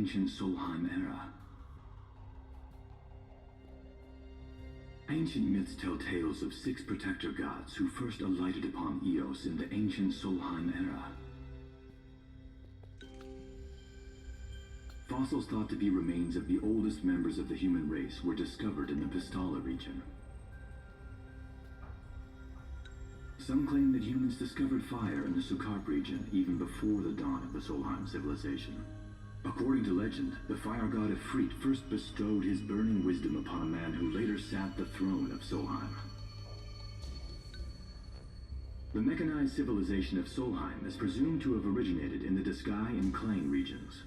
ancient Solheim era. Ancient myths tell tales of 6 protector gods who first alighted upon Eos in the ancient Solheim era. Fossils thought to be remains of the oldest members of the human race were discovered in the Pistala region. Some claim that humans discovered fire in the Sukarp region even before the dawn of the Solheim civilization. According to legend, the fire god Ifrit first bestowed his burning wisdom upon a man who later sat the throne of Solheim. The mechanized civilization of Solheim is presumed to have originated in the Diskai and Klain regions.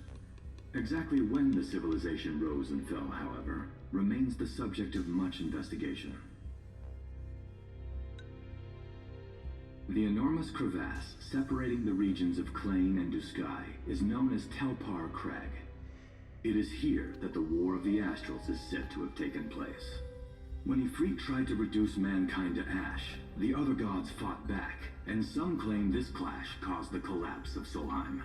Exactly when the civilization rose and fell, however, remains the subject of much investigation. The enormous crevasse separating the regions of Klain and Duskai is known as Telpar Crag. It is here that the War of the Astrals is said to have taken place. When Ifrit tried to reduce mankind to ash, the other gods fought back, and some claim this clash caused the collapse of Solheim.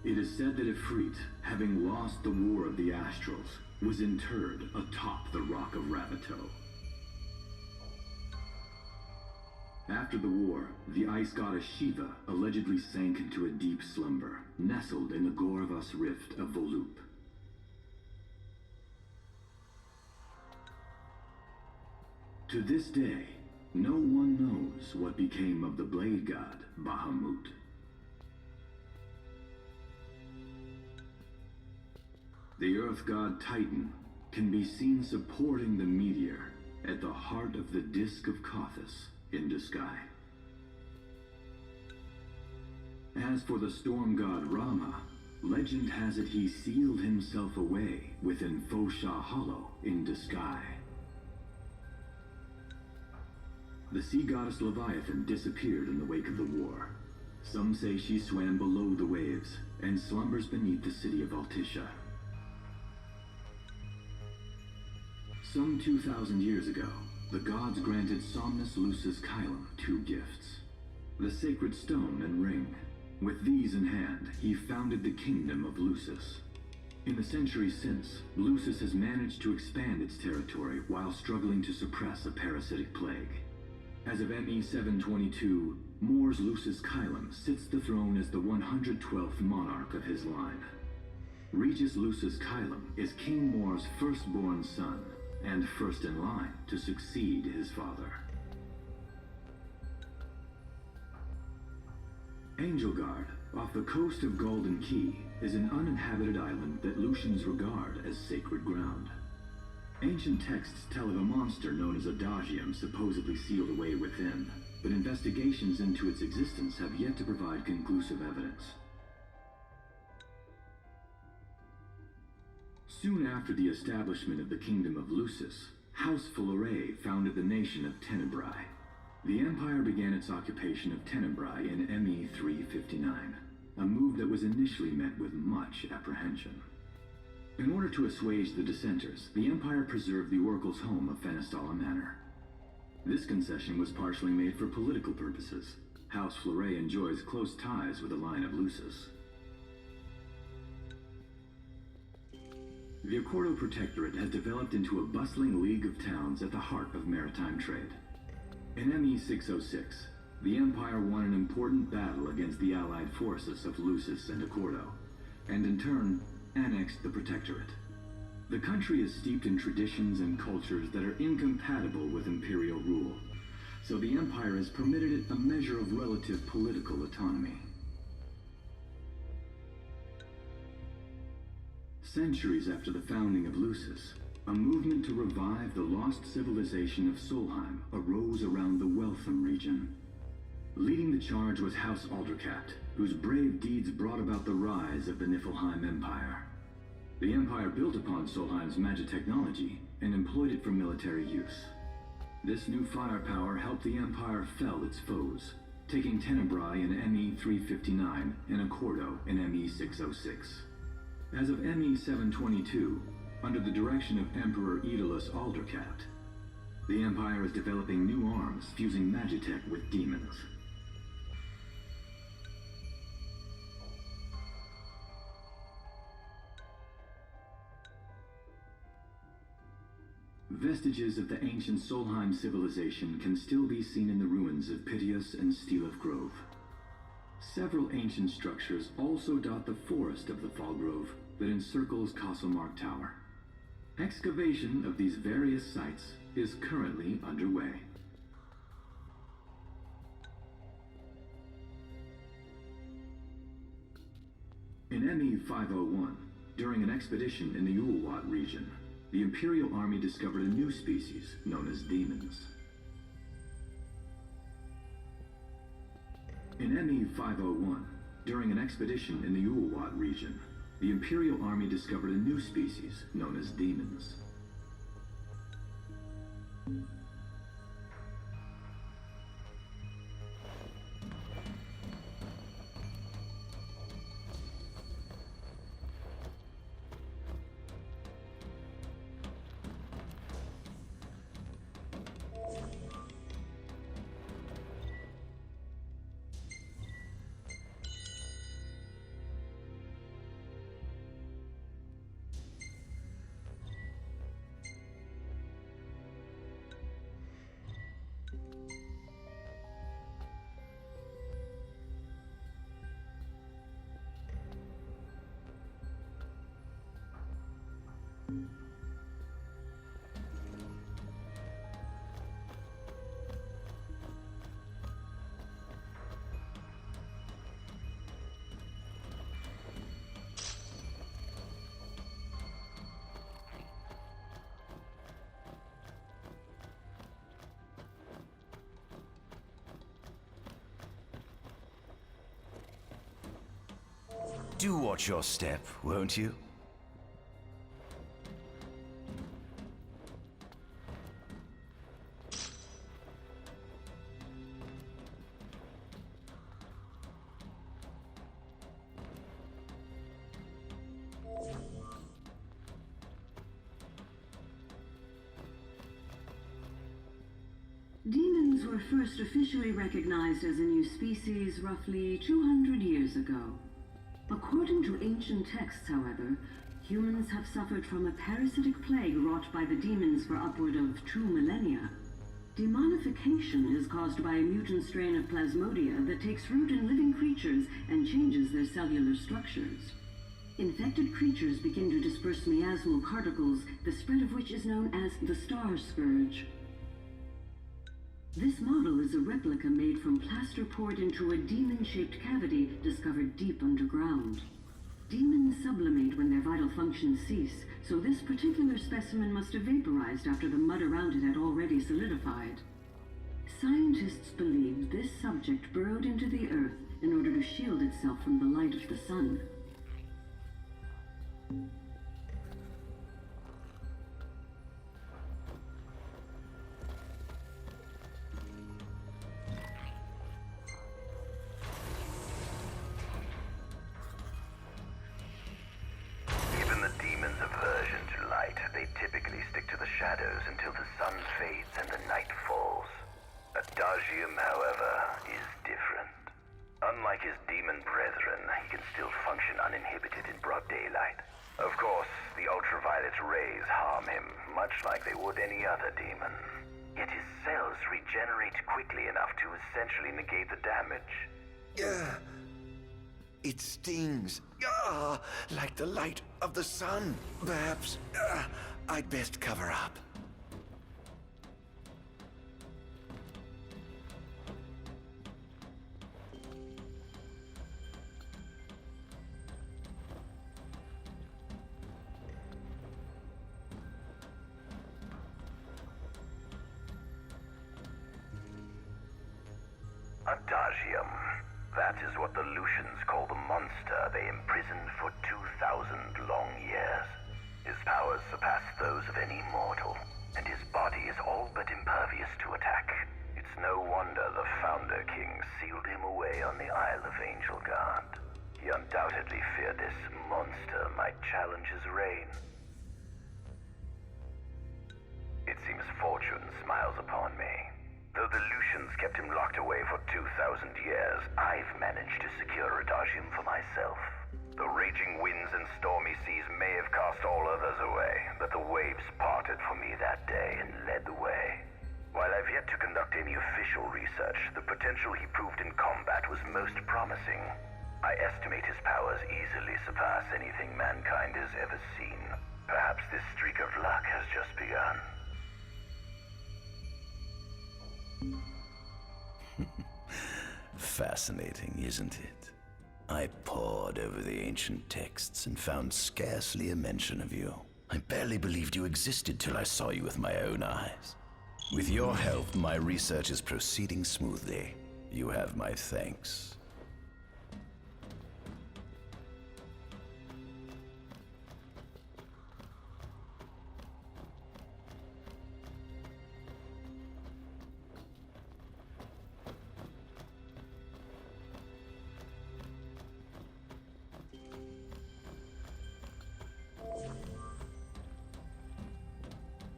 It is said that Ifrit, having lost the War of the Astrals, was interred atop the Rock of Ravito. After the war, the ice goddess Shiva allegedly sank into a deep slumber, nestled in the Goravas rift of Vollup. To this day, no one knows what became of the blade god Bahamut. The earth god Titan can be seen supporting the meteor at the heart of the disk of Kothis in Duskai. As for the storm god Rama, legend has it he sealed himself away within Fosha Hollow in Duskai. The sea goddess Leviathan disappeared in the wake of the war. Some say she swam below the waves and slumbers beneath the city of Altisha. Some 2,000 years ago, the gods granted Somnus Lucis Kylum 2 gifts: the sacred stone and ring. With these in hand, he founded the kingdom of Lucis. In the centuries since, Lucis has managed to expand its territory while struggling to suppress a parasitic plague. As of ME 722, Mor's Lucis Kylum sits the throne as the 112th monarch of his line. Regis Lucis Kylum is King Mor's firstborn son, and first in line to succeed his father. Angelgard, off the coast of Golden Key, is an uninhabited island that Lucians regard as sacred ground. Ancient texts tell of a monster known as Adagium supposedly sealed away within, but investigations into its existence have yet to provide conclusive evidence. Soon after the establishment of the Kingdom of Lucis, House Fulare founded the nation of Tenebrae. The empire began its occupation of Tenebrae in ME 359, a move that was initially met with much apprehension. In order to assuage the dissenters, the empire preserved the oracle's home of Fenestala Manor. This concession was partially made for political purposes. House Fulare enjoys close ties with the line of Lucis. The Accordo Protectorate has developed into a bustling league of towns at the heart of maritime trade. In ME 606, the Empire won an important battle against the allied forces of Lucis and Accordo, and in turn, annexed the Protectorate. The country is steeped in traditions and cultures that are incompatible with imperial rule, so the Empire has permitted it a measure of relative political autonomy. Centuries after the founding of Lucis, a movement to revive the lost civilization of Solheim arose around the Weltham region. Leading the charge was House Aldercat, whose brave deeds brought about the rise of the Niflheim Empire. The Empire built upon Solheim's magic technology and employed it for military use. This new firepower helped the Empire fell its foes, taking Tenebrae in ME 359 and Accordo in ME 606. As of ME 722, under the direction of Emperor Aedalus Aldercat, the Empire is developing new arms fusing magitech with demons. Vestiges of the ancient Solheim civilization can still be seen in the ruins of Piteous and Steeleth Grove. Several ancient structures also dot the forest of the Fall Grove that encircles Castlemark Tower. Excavation of these various sites is currently underway. In ME-501, during an expedition in the Ulwat region, the Imperial Army discovered a new species known as demons. In ME-501, during an expedition in the Ulwat region, the Imperial Army discovered a new species known as demons. Do watch your step, won't you? Demons were first officially recognized as a new species roughly 200 years ago. According to ancient texts, however, humans have suffered from a parasitic plague wrought by the demons for upward of 2 millennia. Demonification is caused by a mutant strain of plasmodia that takes root in living creatures and changes their cellular structures. Infected creatures begin to disperse miasmal particles, the spread of which is known as the Star Scourge. This model is a replica made from plaster poured into a demon-shaped cavity discovered deep underground. Demons sublimate when their vital functions cease, so this particular specimen must have vaporized after the mud around it had already solidified. Scientists believe this subject burrowed into the earth in order to shield itself from the light of the sun. Until the sun fades and the night falls. Adagium, however, is different. Unlike his demon brethren, he can still function uninhibited in broad daylight. Of course, the ultraviolet rays harm him, much like they would any other demon. Yet his cells regenerate quickly enough to essentially negate the damage. It stings. Like the light of the sun. Perhaps I'd best cover up. Adagium. That is what the Lucians call the monster they imprisoned for 2,000 long years. His powers surpass those of any mortal, and his body is all but impervious to attack. It's no wonder the Founder King sealed him away on the Isle of Angel Guard. He undoubtedly feared this monster might challenge his reign. It seems fortune smiles upon me. Though the Lucians kept him locked away for 2,000 years, I've managed to secure Adagium for myself. The raging winds and stormy seas may have cast all others away, but the waves parted for me that day. potential he proved in combat was most promising. I estimate his powers easily surpass anything mankind has ever seen. Perhaps this streak of luck has just begun. Fascinating, isn't it? I pored over the ancient texts and found scarcely a mention of you. I barely believed you existed till I saw you with my own eyes. With your help, my research is proceeding smoothly. You have my thanks.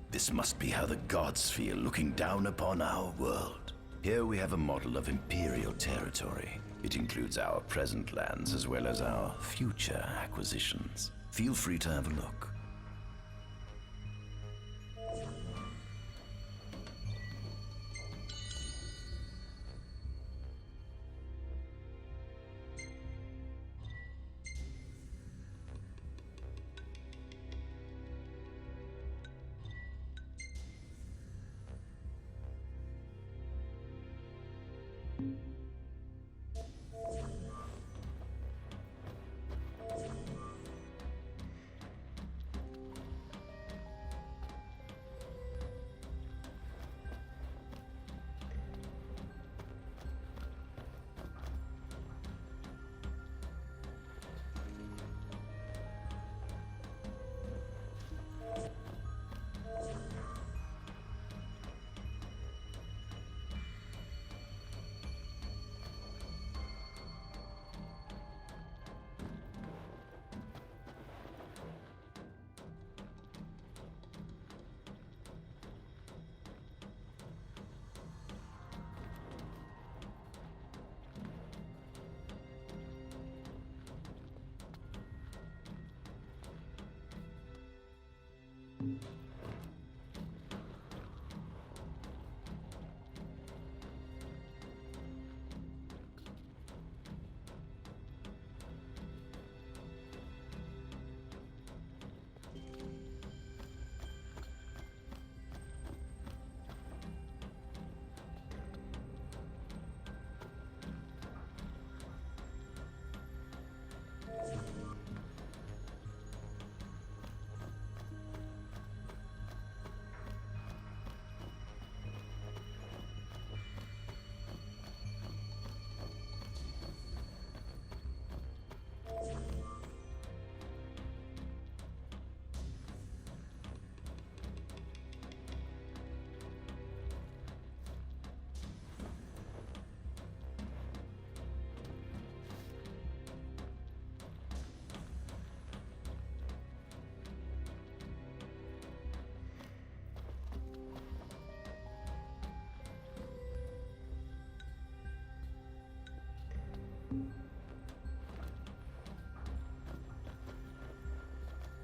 This must be how the gods feel looking down upon our world. Here we have a model of Imperial territory. It includes our present lands as well as our future acquisitions. Feel free to have a look.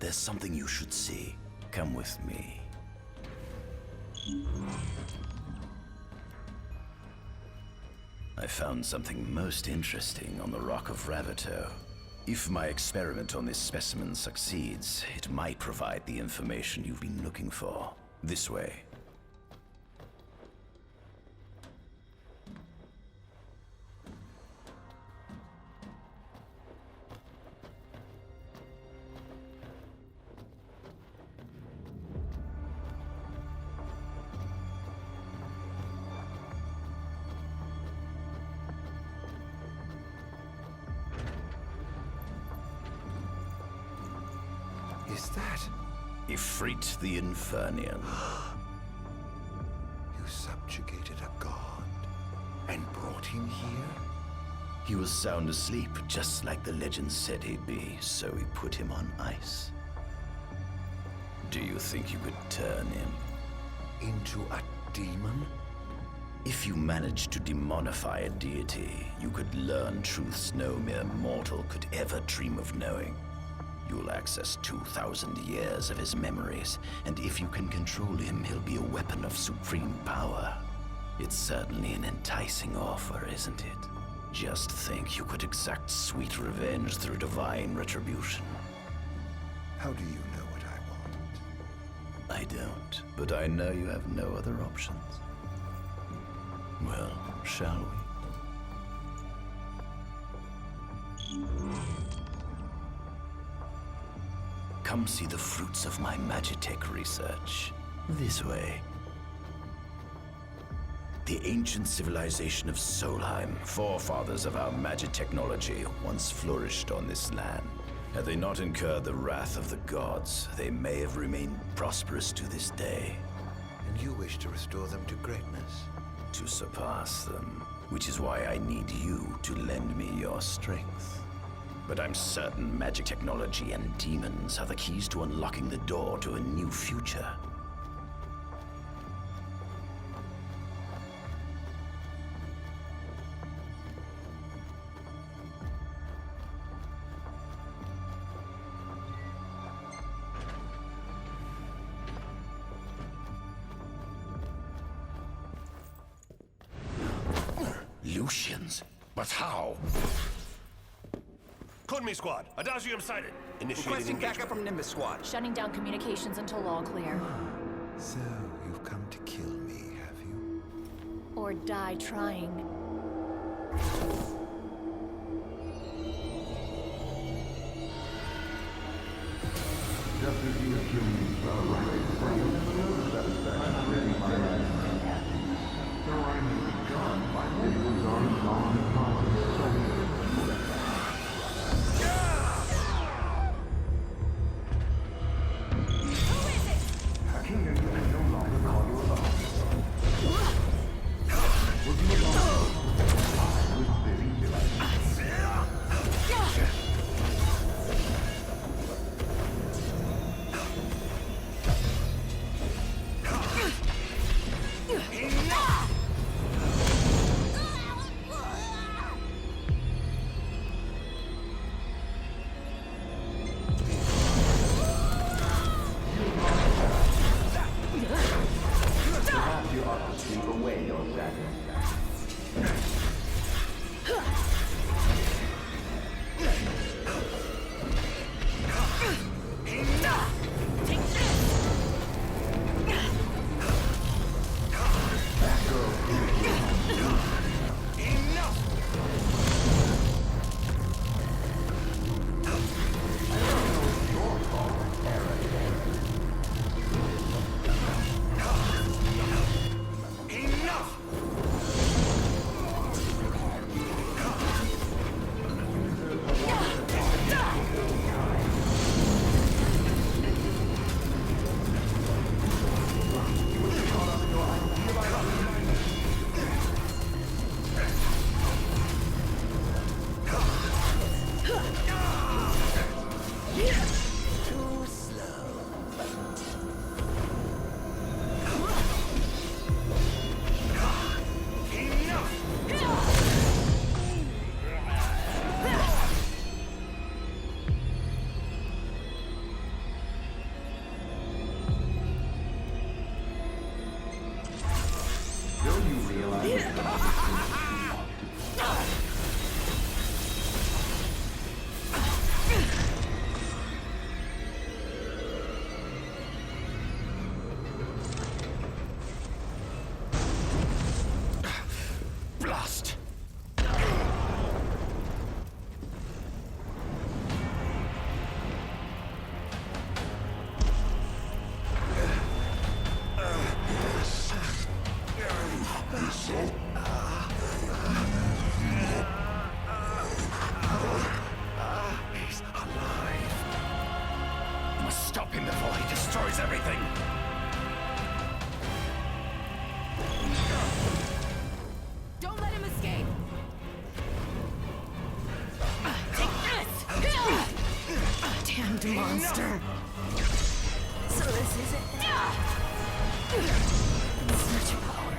There's something you should see. Come with me. I found something most interesting on the Rock of Ravito. If my experiment on this specimen succeeds, it might provide the information you've been looking for. This way. Is that Ifrit the Infernian? You subjugated a god and brought him here? He was sound asleep, just like the legend said he'd be, so we put him on ice. Do you think you could turn him Into a demon? If you managed to demonify a deity, you could learn truths no mere mortal could ever dream of knowing. You'll access 2,000 years of his memories, and if you can control him, he'll be a weapon of supreme power. It's certainly an enticing offer, isn't it? Just think you could exact sweet revenge through divine retribution. How do you know what I want? I don't, but I know you have no other options. Well, shall we? Come see the fruits of my magitech research. This way. The ancient civilization of Solheim, forefathers of our magic technology, once flourished on this land. Had they not incurred the wrath of the gods, they may have remained prosperous to this day. And you wish to restore them to greatness? To surpass them, which is why I need you to lend me your strength. But I'm certain magic technology and demons are the keys to unlocking the door to a new future. Lucians? But how? Code me, squad. Adagium sighted. Initiating Requesting engagement. backup from Nimbus Squad. Shutting down communications until all clear. So, you've come to kill me, have you? Or die trying. Just as you assumed me for a right, so you never noticed that effect. I'm ready, my right. So I may be gone, my videos are as long as possible, so a kingdom can no longer call you alone. Was you alone? I was busy doing. Perhaps you ought to sleep away your sadness. Don't you realize? Blast! He's alive. Must stop him before he destroys everything. Don't let him escape! Take this! Damned monster! So this is it. Such power.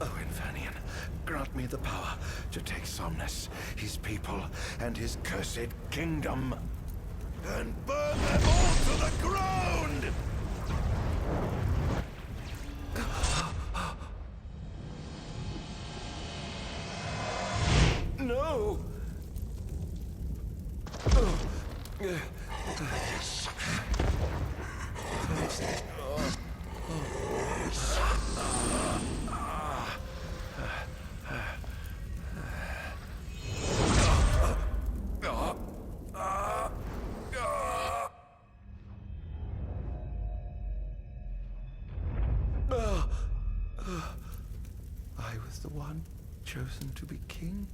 Oh, Infanian, grant me the power to take Somnus, his people, and his cursed kingdom, and burn them all to the ground! No! I was the one chosen to be king?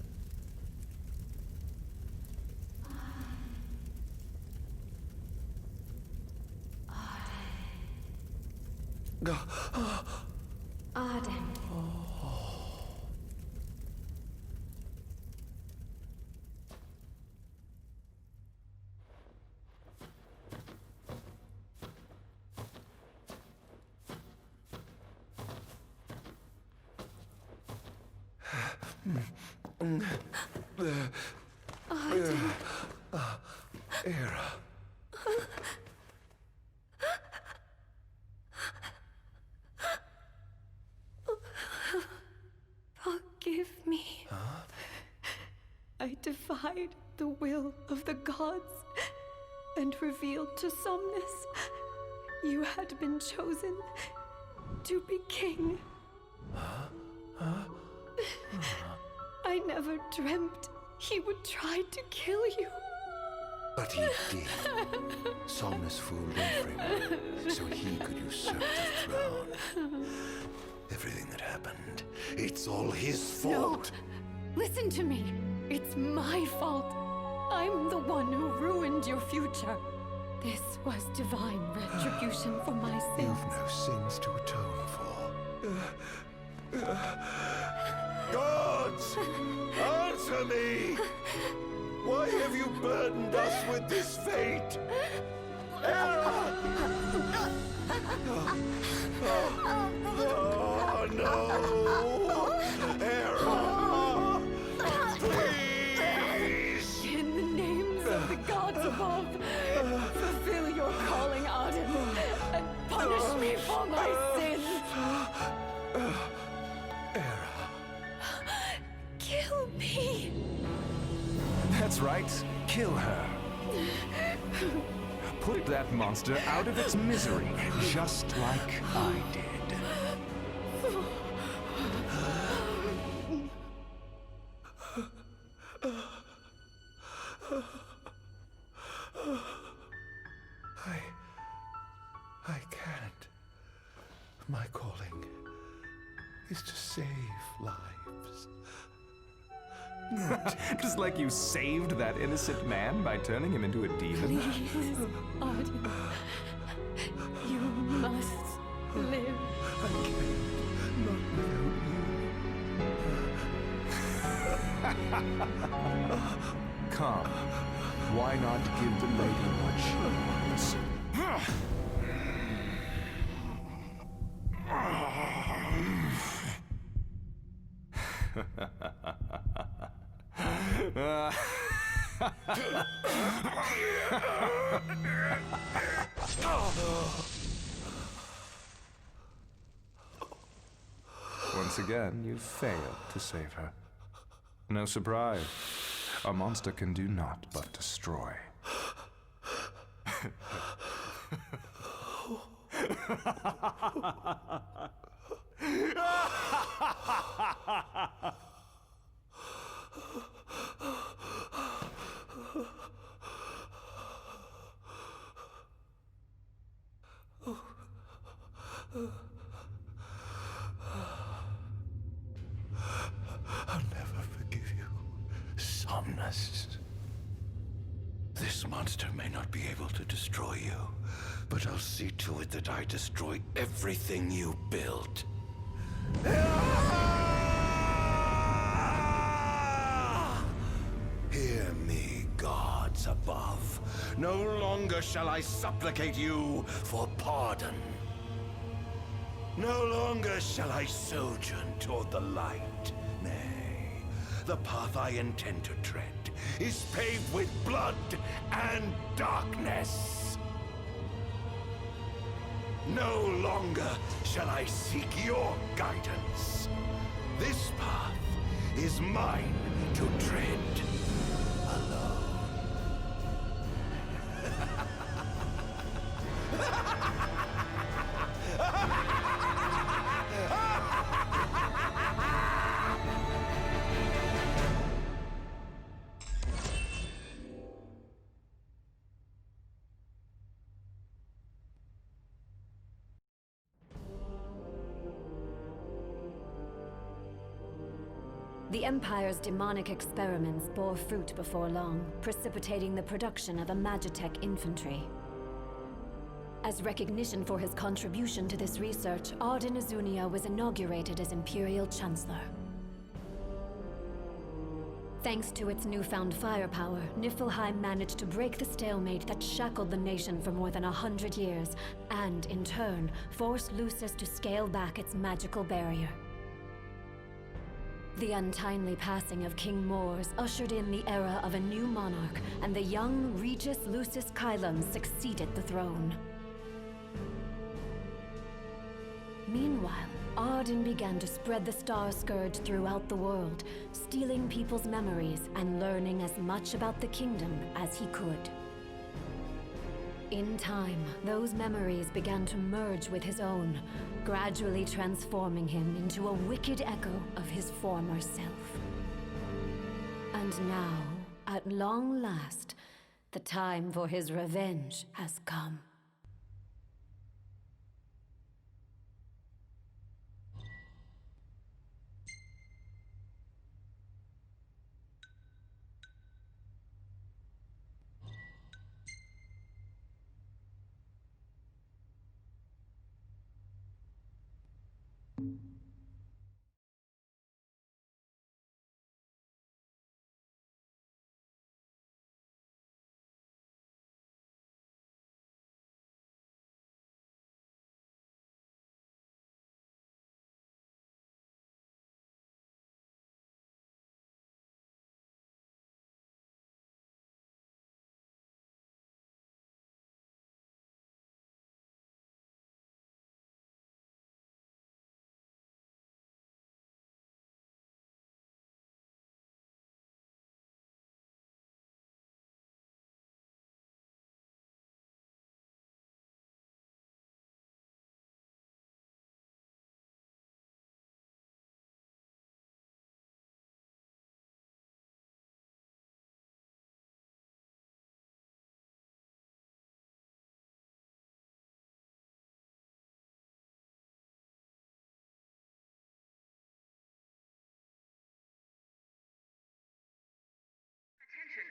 Ardyn. Era. Forgive me. I defied the will of the gods and revealed to Somnus you had been chosen to be king. I never dreamt he would try to kill you. But he did. Somnus fooled everyone, so he could usurp the throne. Everything that happened, it's all his fault. No! Listen to me. It's my fault. I'm the one who ruined your future. This was divine retribution for my sins. You've no sins to atone for. Gods! Answer me! Why have you burdened us with this fate? Era! Oh, no! Era! Please! In the names of the gods above, fulfill your calling, Ardyn, and punish me for my sins. Era! Kill me. That's right. Kill her. Put that monster out of its misery, just like I did. I can't. My calling is to save lives. Just like you saved that innocent man by turning him into a demon. Please, Ardyn. You must live. I can't. Not without you. Come. Why not give the lady what she wants? Once again, you failed to save her. No surprise. A monster can do naught but destroy. I'll never forgive you, Somnus. This monster may not be able to destroy you, but I'll see to it that I destroy everything you built. Hear me, gods above. No longer shall I supplicate you for pardon. No longer shall I sojourn toward the light. Nay, the path I intend to tread is paved with blood and darkness. No longer shall I seek your guidance. This path is mine to tread alone. The Empire's demonic experiments bore fruit before long, precipitating the production of a Magitech infantry. As recognition for his contribution to this research, Ardyn Azunia was inaugurated as Imperial Chancellor. Thanks to its newfound firepower, Niflheim managed to break the stalemate that shackled the nation for more than 100 years, and, in turn, forced Lucis to scale back its magical barrier. The untimely passing of King Mors ushered in the era of a new monarch, and the young Regis Lucis Kylum succeeded the throne. Meanwhile, Ardyn began to spread the Star Scourge throughout the world, stealing people's memories and learning as much about the kingdom as he could. In time, those memories began to merge with his own, gradually transforming him into a wicked echo of his former self. And now, at long last, the time for his revenge has come.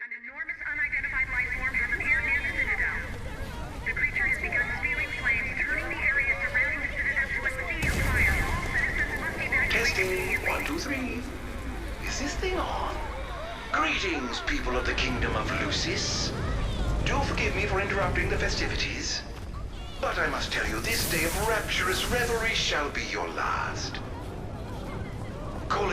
An enormous unidentified life form has appeared near the Citadel. The creature has begun spewing flames, turning the area surrounding the Citadel to a sea of fire. All citizens must evacuate. Testing, 1, 2, 3. Is this thing on? Greetings, people of the Kingdom of Lucis. Do forgive me for interrupting the festivities, but I must tell you, this day of rapturous revelry shall be your last. Call it